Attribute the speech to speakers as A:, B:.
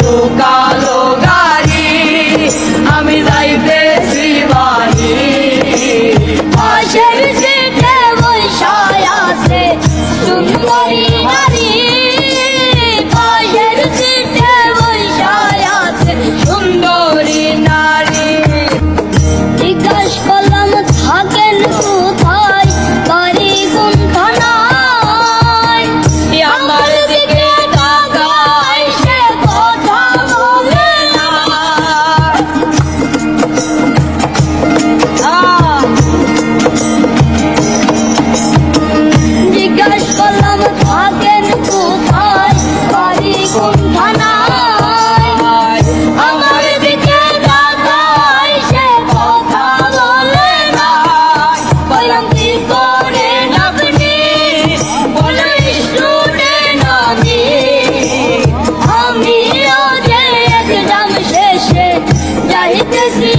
A: কালো কালো গাড়ি আমি যাইতেছি বাড়ি।
B: পাশের সিটে বসায় আছে সুন্দরী নারী, পাশের সিটে বসায় আছে
A: সুন্দরী নারী।
B: জিজ্ঞাস করলাম থাকেন কোথায়, বাড়ি কোন থানায়?
A: আমার দিকে তাকায়
B: সে কথা বলে না। জিজ্ঞাস করলাম থাকেন কোথায়, বাড়ি কোন থানায়? আমার দিকে তাকায় সে কথা বলে না। বললাম কি করেন আপনি? বলে স্টুডেন্ট আমিও যে এক্সাম শেষে যাইতেছি